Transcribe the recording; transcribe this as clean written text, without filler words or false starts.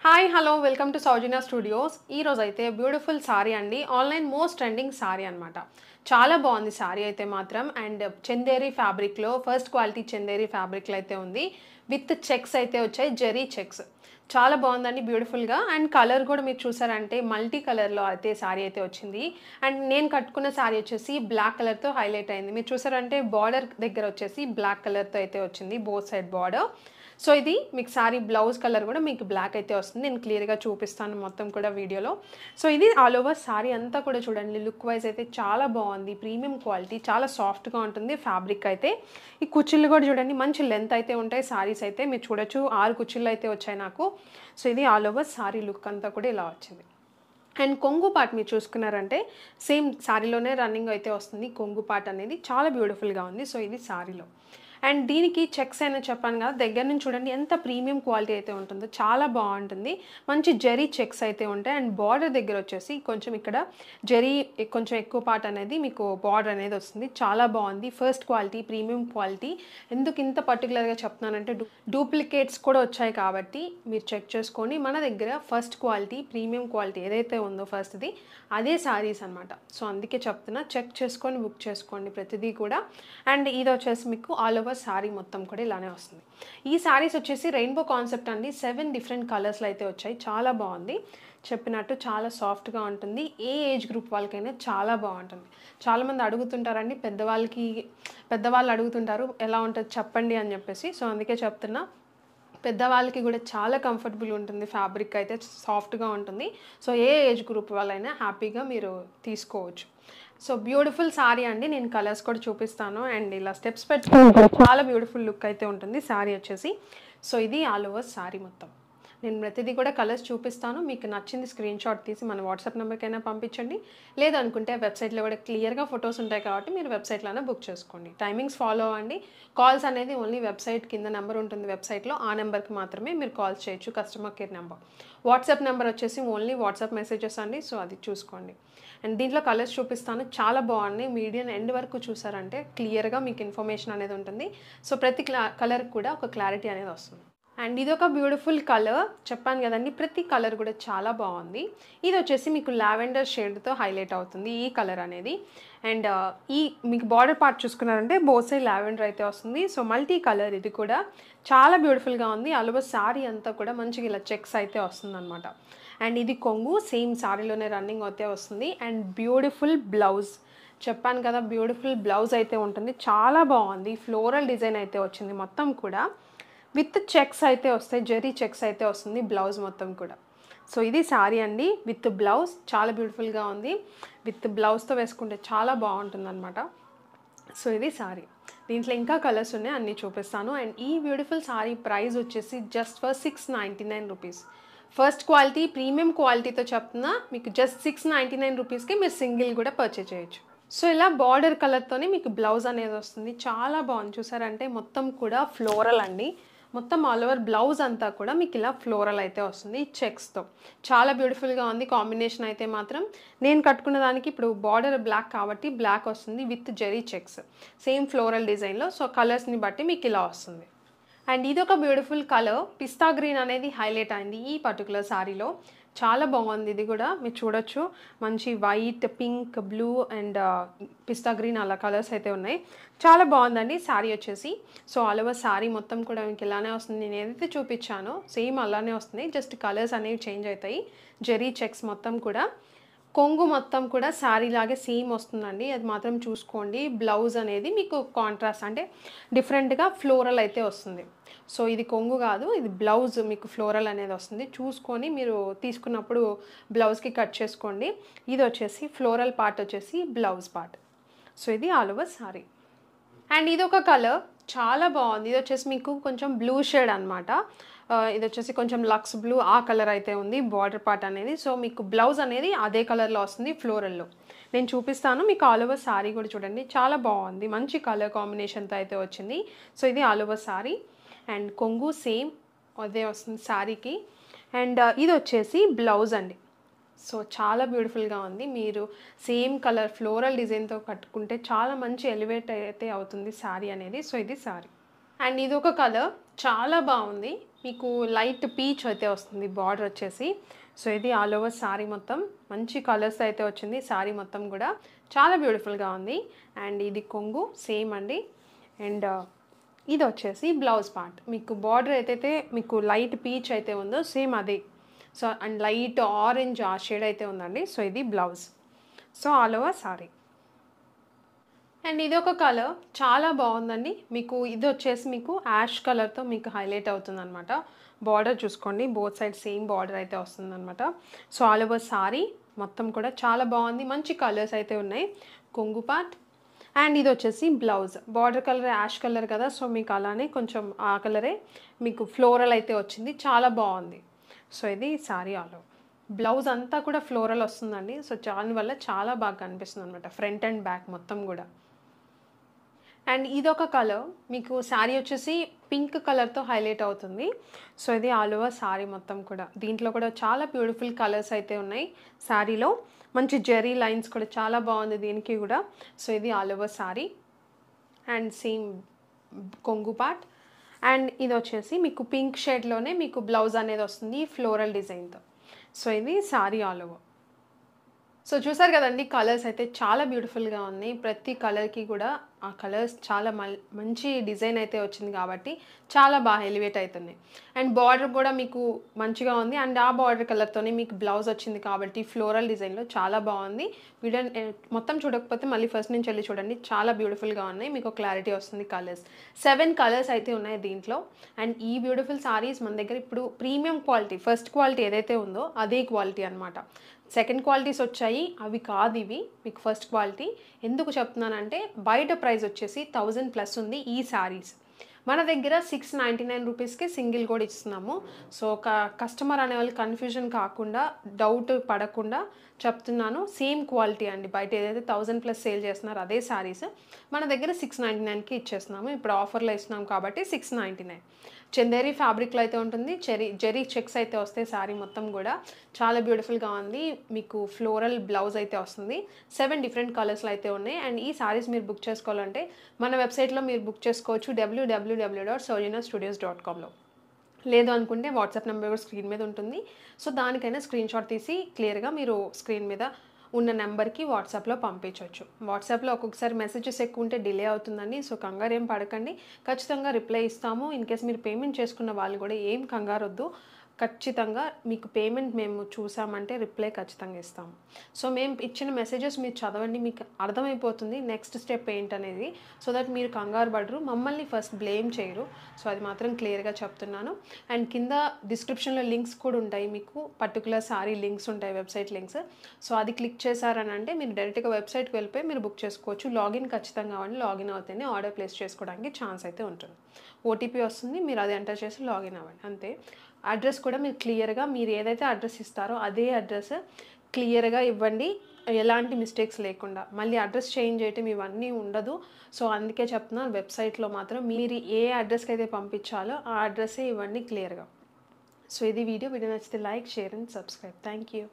Hi hello welcome to Soujanya studios. ఈరోజు అయితే beautiful sorry అండి, ఆన్లైన్ మోస్ట్ ట్రెండింగ్ సారీ అనమాట. చాలా బాగుంది సారీ అయితే మాత్రం. అండ్ చందేరి ఫ్యాబ్రిక్లో ఫస్ట్ క్వాలిటీ చందేరి ఫ్యాబ్రిక్లో అయితే ఉంది. విత్ చెక్స్ అయితే వచ్చాయి, జెరీ చెక్స్. చాలా బాగుందండి బ్యూటిఫుల్గా. అండ్ కలర్ కూడా మీరు చూసారంటే మల్టీ కలర్లో అయితే సారీ అయితే వచ్చింది. అండ్ నేను కట్టుకున్న సారీ వచ్చేసి బ్లాక్ కలర్తో హైలైట్ అయింది. మీరు చూసారంటే బార్డర్ దగ్గర వచ్చేసి బ్లాక్ కలర్తో అయితే వచ్చింది, బోత్ సైడ్ బార్డర్. సో ఇది మీకు సారీ బ్లౌజ్ కలర్ కూడా మీకు బ్లాక్ అయితే వస్తుంది. నేను క్లియర్గా చూపిస్తాను మొత్తం కూడా వీడియోలో. సో ఇది ఆల్ ఓవర్ సారీ అంతా కూడా చూడండి, లుక్ వైజ్ అయితే చాలా బాగుంది. ప్రీమియం క్వాలిటీ, చాలా సాఫ్ట్గా ఉంటుంది ఫ్యాబ్రిక్ అయితే. ఈ కుచ్చిళ్ళు కూడా చూడండి, మంచి లెంత్ అయితే ఉంటాయి సారీస్ అయితే. మీరు చూడొచ్చు 6 కుచ్చిళ్ళు అయితే వచ్చాయి నాకు. సో ఇది ఆల్ ఓవర్ సారీ లుక్ అంతా కూడా ఇలా వచ్చింది. అండ్ కొంగు పార్ట్ మీరు చూసుకున్నారంటే సేమ్ సారీలోనే రన్నింగ్ అయితే వస్తుంది. కొంగు పార్ట్ అనేది చాలా బ్యూటిఫుల్గా ఉంది. సో ఇది సారీలో. అండ్ దీనికి చెక్స్ అయినా చెప్పాను కదా, దగ్గర నుంచి చూడండి ఎంత ప్రీమియం క్వాలిటీ అయితే ఉంటుందో, చాలా బాగుంటుంది. మంచి జెరీ చెక్స్ అయితే ఉంటాయి. అండ్ బార్డర్ దగ్గర వచ్చేసి కొంచెం ఇక్కడ జెరీ కొంచెం ఎక్కువ పార్ట్ అనేది మీకు బార్డర్ అనేది వస్తుంది. చాలా బాగుంది, ఫస్ట్ క్వాలిటీ, ప్రీమియం క్వాలిటీ. ఎందుకు ఇంత పర్టికులర్గా చెప్తున్నానంటే డూప్లికేట్స్ కూడా వచ్చాయి కాబట్టి మీరు చెక్ చేసుకొని మన దగ్గర ఫస్ట్ క్వాలిటీ, ప్రీమియం క్వాలిటీ ఏదైతే ఉందో ఫస్ట్ది అదే సారీస్ అనమాట. సో అందుకే చెప్తున్నా, చెక్ చేసుకొని బుక్ చేసుకోండి ప్రతిదీ కూడా. అండ్ ఇది వచ్చేసి మీకు ఆల్ ఓవర్ సారీ మొత్తం కూడా ఇలానే వస్తుంది. ఈ సారీస్ వచ్చేసి రెయిన్బో కాన్సెప్ట్ అండి. 7 డిఫరెంట్ కలర్స్లో అయితే వచ్చాయి. చాలా బాగుంది, చెప్పినట్టు చాలా సాఫ్ట్గా ఉంటుంది. ఏ ఏజ్ గ్రూప్ వాళ్ళకైనా చాలా బాగుంటుంది. చాలామంది అడుగుతుంటారండి, పెద్దవాళ్ళు అడుగుతుంటారు ఎలా ఉంటుంది చెప్పండి అని చెప్పేసి. సో అందుకే చెప్తున్నా, పెద్దవాళ్ళకి కూడా చాలా కంఫర్టబుల్ ఉంటుంది. ఫ్యాబ్రిక్ అయితే సాఫ్ట్గా ఉంటుంది. సో ఏ ఏజ్ గ్రూప్ వాళ్ళైనా హ్యాపీగా మీరు తీసుకోవచ్చు. సో బ్యూటిఫుల్ సారీ అండి. నేను కలర్స్ కూడా చూపిస్తాను. అండ్ ఇలా స్టెప్స్ పెట్టుకుంటే చాలా బ్యూటిఫుల్ లుక్ అయితే ఉంటుంది సారీ వచ్చేసి. సో ఇది ఆల్ ఓవర్ సారీ మొత్తం. నేను ప్రతిదీ కూడా కలర్స్ చూపిస్తాను. మీకు నచ్చింది స్క్రీన్ షాట్ తీసి మన వాట్సాప్ నెంబర్కైనా పంపించండి. లేదనుకుంటే వెబ్సైట్లో కూడా క్లియర్గా ఫొటోస్ ఉంటాయి కాబట్టి మీరు వెబ్సైట్లోనే బుక్ చేసుకోండి. టైమింగ్స్ ఫాలో అవ్వండి. కాల్స్ అనేది ఓన్లీ వెబ్సైట్ కింద నెంబర్ ఉంటుంది వెబ్సైట్లో, ఆ నెంబర్కి మాత్రమే మీరు కాల్స్ చేయొచ్చు, customer care number. WhatsApp number వచ్చేసి ఓన్లీ వాట్సాప్ మెసేజెస్ అండి. సో అది చూసుకోండి. అండ్ దీంట్లో కలర్స్ చూపిస్తాను, చాలా బాగున్నాయి. మీడియం ఎండ్ వరకు చూసారంటే క్లియర్గా మీకు ఇన్ఫర్మేషన్ అనేది ఉంటుంది. సో ప్రతి కలర్ కూడా ఒక క్లారిటీ అనేది వస్తుంది. అండ్ ఇది ఒక బ్యూటిఫుల్ కలర్, చెప్పాను కదండి, ప్రతి కలర్ కూడా చాలా బాగుంది. ఇది వచ్చేసి మీకు లావెండర్ షేడ్తో హైలైట్ అవుతుంది ఈ కలర్ అనేది. అండ్ ఈ మీకు బార్డర్ పార్ట్ చూసుకున్నారంటే బోత్ సైడ్ లావెండర్ అయితే వస్తుంది. సో మల్టీ కలర్, ఇది కూడా చాలా బ్యూటిఫుల్గా ఉంది. అలవా సారీ అంతా కూడా మంచిగా ఇలా చెక్స్ అయితే వస్తుంది అనమాట. అండ్ ఇది కొంగు సేమ్ సారీలోనే రన్నింగ్ అయితే వస్తుంది. అండ్ బ్యూటిఫుల్ బ్లౌజ్, చెప్పాను కదా బ్యూటిఫుల్ బ్లౌజ్ అయితే ఉంటుంది. చాలా బాగుంది, ఫ్లోరల్ డిజైన్ అయితే వచ్చింది మొత్తం కూడా. విత్ చెక్స్ అయితే వస్తాయి, జెరీ చెక్స్ అయితే వస్తుంది బ్లౌజ్ మొత్తం కూడా. సో ఇది సారీ అండి విత్ బ్లౌజ్, చాలా బ్యూటిఫుల్గా ఉంది. విత్ బ్లౌజ్తో వేసుకుంటే చాలా బాగుంటుంది అనమాట. సో ఇది సారీ. దీంట్లో ఇంకా కలర్స్ ఉన్నాయి, అన్నీ చూపిస్తాను. అండ్ ఈ బ్యూటిఫుల్ సారీ ప్రైస్ వచ్చేసి just for 699 rupees. First quality, premium క్వాలిటీతో చెప్తున్నా, మీకు జస్ట్ 699 రూపీస్కి మీరు సింగిల్ కూడా పర్చేజ్ చేయొచ్చు. సో ఇలా బార్డర్ కలర్తోనే మీకు బ్లౌజ్ అనేది వస్తుంది. చాలా బాగుంది, చూసారంటే మొత్తం కూడా ఫ్లోరల్ అండి. మొత్తం ఆల్ ఓవర్ బ్లౌజ్ అంతా కూడా మీకు ఇలా ఫ్లోరల్ అయితే వస్తుంది చెక్స్తో. చాలా బ్యూటిఫుల్గా ఉంది కాంబినేషన్ అయితే మాత్రం. నేను కట్టుకున్న దానికి ఇప్పుడు బార్డర్ బ్లాక్ కాబట్టి బ్లాక్ వస్తుంది with zari checks, same floral డిజైన్లో. సో కలర్స్ని బట్టి మీకు ఇలా వస్తుంది. అండ్ ఇది ఒక బ్యూటిఫుల్ కలర్, పిస్తా గ్రీన్ అనేది హైలైట్ అయింది ఈ పర్టికులర్ సారీలో. చాలా బాగుంది, ఇది కూడా మీరు చూడొచ్చు. మంచి white, pink, blue and pista green అలా కలర్స్ అయితే ఉన్నాయి. చాలా బాగుందండి సారీ వచ్చేసి. సో ఆల్ ఓవర్ సారీ మొత్తం కూడా మీకు ఇలానే వస్తుంది. నేను ఏదైతే చూపించానో సేమ్ అలానే వస్తుంది, జస్ట్ కలర్స్ అనేవి చేంజ్ అవుతాయి. జెరీ చెక్స్ మొత్తం కూడా. కొంగు మొత్తం కూడా శారీ లాగే సేమ్ వస్తుందండి, అది మాత్రం చూసుకోండి. బ్లౌజ్ అనేది మీకు కాంట్రాస్ట్ అంటే డిఫరెంట్గా ఫ్లోరల్ అయితే వస్తుంది. సో ఇది కొంగు కాదు, ఇది బ్లౌజ్ మీకు ఫ్లోరల్ అనేది వస్తుంది. చూసుకొని మీరు తీసుకున్నప్పుడు బ్లౌజ్కి కట్ చేసుకోండి. ఇది వచ్చేసి ఫ్లోరల్ పార్ట్ వచ్చేసి బ్లౌజ్ పార్ట్. సో ఇది ఆల్ ఓవర్ సారీ. అండ్ ఇది ఒక కలర్ చాలా బాగుంది. ఇది వచ్చేసి మీకు కొంచెం బ్లూ షేడ్ అనమాట. ఇది వచ్చేసి కొంచెం లక్స్ బ్లూ ఆ కలర్ అయితే ఉంది బార్డర్ పార్ట్ అనేది. సో మీకు బ్లౌజ్ అనేది అదే కలర్లో వస్తుంది ఫ్లోరల్లో. నేను చూపిస్తాను మీకు. ఆల్ ఓవర్ సారీ కూడా చూడండి, చాలా బాగుంది, మంచి కలర్ కాంబినేషన్తో అయితే వచ్చింది. సో ఇది ఆల్ ఓవర్ సారీ. అండ్ కొంగు సేమ్ అదే వస్తుంది సారీకి. అండ్ ఇది వచ్చేసి బ్లౌజ్ అండి. సో చాలా బ్యూటిఫుల్గా ఉంది. మీరు సేమ్ కలర్ ఫ్లోరల్ డిజైన్తో కట్టుకుంటే చాలా మంచి ఎలివేట్ అయితే అవుతుంది శారీ అనేది. సో ఇది శారీ. అండ్ ఇది ఒక కలర్ చాలా బాగుంది, మీకు లైట్ పీచ్ అయితే వస్తుంది బార్డర్ వచ్చేసి. సో ఇది ఆల్ ఓవర్ సారీ మొత్తం మంచి కలర్స్ అయితే వచ్చింది. సారీ మొత్తం కూడా చాలా బ్యూటిఫుల్గా ఉంది. అండ్ ఇది కొంగు సేమ్ అండి. అండ్ ఇది వచ్చేసి బ్లౌజ్ పార్ట్. మీకు బార్డర్ ఏదైతే మీకు లైట్ పీచ్ అయితే ఉందో సేమ్ అదే. సో అండ్ లైట్ ఆరెంజ్ ఆ షేడ్ అయితే ఉందండి. సో ఇది blouse. So all over sorry. And ఇది ఒక కలర్ చాలా బాగుందండి. మీకు ఇది వచ్చేసి మీకు యాష్ కలర్తో మీకు హైలైట్ అవుతుంది అనమాట. బార్డర్ చూసుకోండి, బోత్ సైడ్ సేమ్ బార్డర్ అయితే వస్తుందన్నమాట. సో ఆల్ ఓవర్ సారీ మొత్తం కూడా చాలా బాగుంది. మంచి కలర్స్ అయితే ఉన్నాయి. కొంగు పార్ట్ అండ్ ఇది వచ్చేసి blouse. Border colour ash colour కదా, సో మీకు అలానే కొంచెం ఆ కలరే మీకు ఫ్లోరల్ అయితే వచ్చింది. చాలా బాగుంది. సో ఇది సారీ ఆల్ ఓవర్. బ్లౌజ్ అంతా కూడా ఫ్లోరల్ వస్తుందండి. సో దానివల్ల చాలా బాగా కనిపిస్తుంది అనమాట ఫ్రంట్ అండ్ బ్యాక్ మొత్తం కూడా. అండ్ ఇదొక కలర్ మీకు శారీ వచ్చేసి పింక్ కలర్తో హైలైట్ అవుతుంది. సో ఇది ఆల్ ఓవర్ శారీ మొత్తం కూడా. దీంట్లో కూడా చాలా బ్యూటిఫుల్ కలర్స్ అయితే ఉన్నాయి శారీలో. మంచి జెరీ లైన్స్ కూడా చాలా బాగుంది దీనికి కూడా. సో ఇది all over sari and same కొంగు పార్ట్. అండ్ ఇది వచ్చేసి మీకు పింక్ షేడ్లోనే మీకు బ్లౌజ్ అనేది వస్తుంది ఫ్లోరల్ డిజైన్తో. సో ఇది శారీ ఆల్ ఓవర్. సో చూసారు కదండి, కలర్స్ అయితే చాలా బ్యూటిఫుల్గా ఉన్నాయి. ప్రతి కలర్కి కూడా ఆ కలర్స్ చాలా మంచి డిజైన్ అయితే వచ్చింది కాబట్టి చాలా బాగా ఎలివేట్ అవుతుంది. అండ్ బార్డర్ కూడా మీకు మంచిగా ఉంది. అండ్ ఆ బార్డర్ కలర్తోనే మీకు బ్లౌజ్ వచ్చింది కాబట్టి ఫ్లోరల్ డిజైన్లో చాలా బాగుంది. వీడియో మొత్తం చూడకపోతే మళ్ళీ ఫస్ట్ నుంచి వెళ్ళి చూడండి, చాలా బ్యూటిఫుల్గా ఉన్నాయి. మీకు క్లారిటీ వస్తుంది. కలర్స్ 7 కలర్స్ అయితే ఉన్నాయి దీంట్లో. అండ్ ఈ బ్యూటిఫుల్ సారీస్ మన దగ్గర ఇప్పుడు ప్రీమియం క్వాలిటీ, ఫస్ట్ క్వాలిటీ ఏదైతే ఉందో అదే క్వాలిటీ అనమాట. సెకండ్ క్వాలిటీస్ వచ్చాయి, అవి కాదు ఇవి మీకు ఫస్ట్ క్వాలిటీ. ఎందుకు చెప్తున్నానంటే బయట ప్రైస్ వచ్చేసి 1000+ ఉంది ఈ శారీస్. మన దగ్గర 699 రూపీస్కి సింగిల్ కూడా ఇస్తున్నాము. సో ఒక కస్టమర్ అనే వాళ్ళు కన్ఫ్యూజన్ కాకుండా, డౌట్ పడకుండా చెప్తున్నాను. సేమ్ క్వాలిటీ అండి. బయట ఏదైతే 1000+ సేల్ చేస్తున్నారో అదే శారీస్ మన దగ్గర 699కి ఇచ్చేస్తున్నాము. ఇప్పుడు ఆఫర్లో ఇస్తున్నాం కాబట్టి 699. చందేరి ఫ్యాబ్రిక్లో అయితే ఉంటుంది. జెరీ చెక్స్ అయితే వస్తాయి. శారీ మొత్తం కూడా చాలా బ్యూటిఫుల్గా ఉంది. మీకు ఫ్లోరల్ బ్లౌజ్ అయితే వస్తుంది. 7 డిఫరెంట్ కలర్స్లో అయితే ఉన్నాయి. అండ్ ఈ శారీస్ మీరు బుక్ చేసుకోవాలంటే మన వెబ్సైట్లో మీరు బుక్ చేసుకోవచ్చు www.sojanastudios.comలో. లేదు అనుకుంటే వాట్సాప్ నెంబర్ కూడా స్క్రీన్ మీద ఉంటుంది. సో దానికైనా స్క్రీన్ షాట్ తీసి క్లియర్గా మీరు స్క్రీన్ మీద ఉన్న నెంబర్కి వాట్సాప్లో పంపించవచ్చు. వాట్సాప్లో ఒక్కొక్కసారి మెసేజెస్ ఎక్కువ ఉంటే డిలే అవుతుందండి. సో కంగారు ఏం పడకండి, ఖచ్చితంగా రిప్లై ఇస్తాము. ఇన్ కేస్ మీరు పేమెంట్ చేసుకున్న వాళ్ళు కూడా ఏం కంగారు వద్దు. ఖచ్చితంగా మీకు పేమెంట్ మేము చూసామంటే రిప్లై ఖచ్చితంగా ఇస్తాము. సో మేము ఇచ్చిన మెసేజెస్ మీరు చదవండి, మీకు అర్థమైపోతుంది నెక్స్ట్ స్టెప్ ఏంటనేది. సో దట్ మీరు కంగారు పడరు, మమ్మల్ని ఫస్ట్ బ్లేమ్ చేయరు. సో అది మాత్రం క్లియర్గా చెప్తున్నాను. అండ్ కింద డిస్క్రిప్షన్లో లింక్స్ కూడా ఉంటాయి. మీకు పర్టికులర్ సారీ లింక్స్ ఉంటాయి, వెబ్సైట్ లింక్స్. సో అది క్లిక్ చేశారని అంటే మీరు డైరెక్ట్గా వెబ్సైట్కి వెళ్ళిపోయి మీరు బుక్ చేసుకోవచ్చు. లాగిన్ ఖచ్చితంగా అవ్వండి. లాగిన్ అవుతేనే ఆర్డర్ ప్లేస్ చేసుకోవడానికి ఛాన్స్ అయితే ఉంటుంది. ఓటీపీ వస్తుంది, మీరు అది ఎంటర్ చేసి లాగిన్ అవ్వండి అంతే. అడ్రస్ కూడా మీరు క్లియర్గా మీరు ఏదైతే అడ్రస్ ఇస్తారో అదే అడ్రస్ క్లియర్గా ఇవ్వండి, ఎలాంటి మిస్టేక్స్ లేకుండా. మళ్ళీ అడ్రస్ చేంజ్ చేయటం ఇవన్నీ ఉండదు. సో అందుకే చెప్తున్నాను, వెబ్సైట్లో మాత్రం మీరు ఏ అడ్రస్కి అయితే పంపించాలో ఆ అడ్రస్సే ఇవ్వండి క్లియర్గా. సో ఇది వీడియో నచ్చితే like, share and subscribe. Thank you.